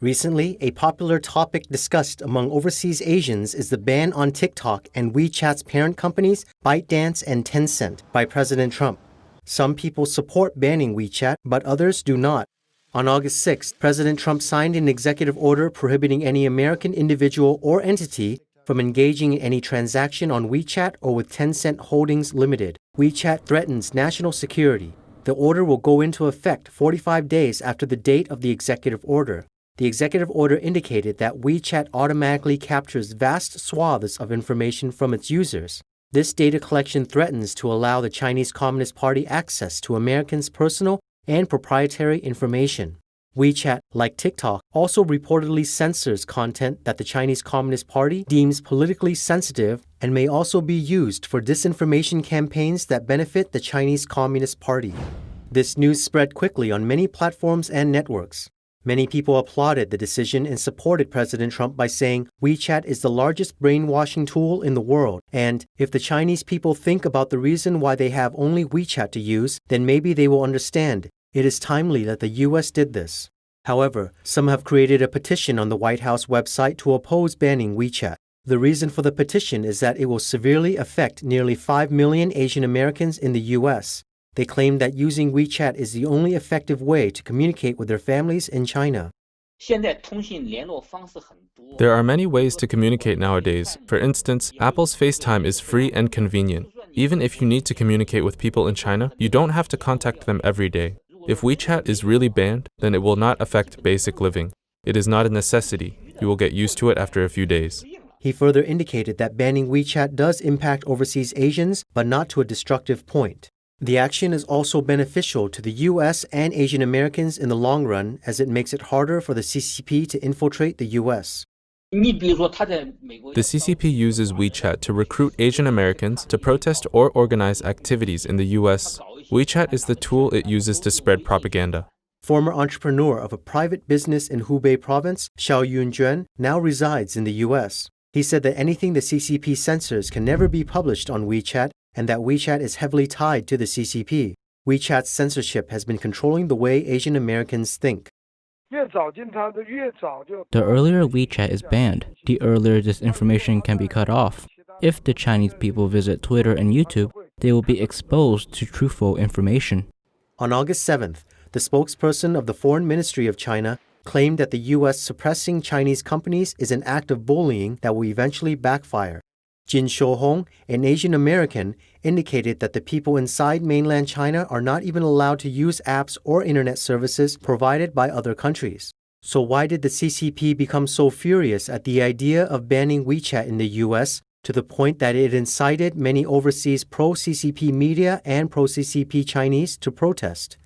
Recently, a popular topic discussed among overseas Asians is the ban on TikTok and WeChat's parent companies, ByteDance and Tencent, by President Trump. Some people support banning WeChat, but others do not. On August 6th, President Trump signed an executive order prohibiting any American individual or entity from engaging in any transaction on WeChat or with Tencent Holdings Limited. WeChat threatens national security. The order will go into effect 45 days after the date of the executive order. The executive order indicated that WeChat automatically captures vast swaths of information from its users. This data collection threatens to allow the Chinese Communist Party access to Americans' personal and proprietary information. WeChat, like TikTok, also reportedly censors content that the Chinese Communist Party deems politically sensitive and may also be used for disinformation campaigns that benefit the Chinese Communist Party. This news spread quickly on many platforms and networks. Many people applauded the decision and supported President Trump by saying WeChat is the largest brainwashing tool in the world, and if the Chinese people think about the reason why they have only WeChat to use, then maybe they will understand. It is timely that the U.S. did this. However, some have created a petition on the White House website to oppose banning WeChat. The reason for the petition is that it will severely affect nearly 5 million Asian Americans in the U.S. They claim that using WeChat is the only effective way to communicate with their families in China. There are many ways to communicate nowadays. For instance, Apple's Facetime is free and convenient. Even if you need to communicate with people in China, you don't have to contact them every day. If WeChat is really banned, then it will not affect basic living. It is not a necessity. You will get used to it after a few days. He further indicated that banning WeChat does impact overseas Asians, but not to a destructive point. The action is also beneficial to the U.S. and Asian Americans in the long run, as it makes it harder for the CCP to infiltrate the U.S. The CCP uses WeChat to recruit Asian Americans to protest or organize activities in the U.S. WeChat is the tool it uses to spread propaganda. Former entrepreneur of a private business in Hubei province, Xiao Yunjuan, now resides in the U.S. He said that anything the CCP censors can never be published on WeChat, and that WeChat is heavily tied to the CCP. WeChat's censorship has been controlling the way Asian Americans think. The earlier WeChat is banned, the earlier this information can be cut off. If the Chinese people visit Twitter and YouTube, they will be exposed to truthful information. On August 7th, the spokesperson of the Foreign Ministry of China claimed that the U.S. suppressing Chinese companies is an act of bullying that will eventually backfire. Jin Shouhong, an Asian American, indicated that the people inside mainland China are not even allowed to use apps or internet services provided by other countries. So why did the CCP become so furious at the idea of banning WeChat in the U.S. to the point that it incited many overseas pro-CCP media and pro-CCP Chinese to protest?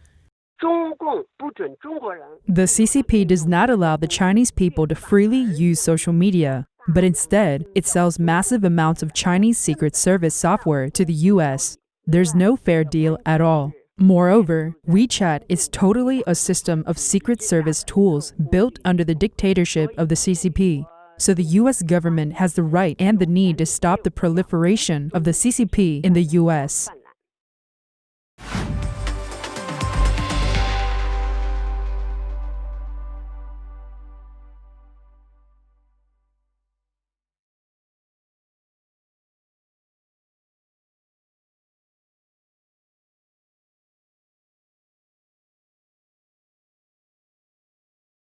The CCP does not allow the Chinese people to freely use social media, but instead, it sells massive amounts of Chinese Secret Service software to the U.S. There's no fair deal at all. Moreover, WeChat is totally a system of Secret Service tools built under the dictatorship of the CCP. So the U.S. government has the right and the need to stop the proliferation of the CCP in the U.S.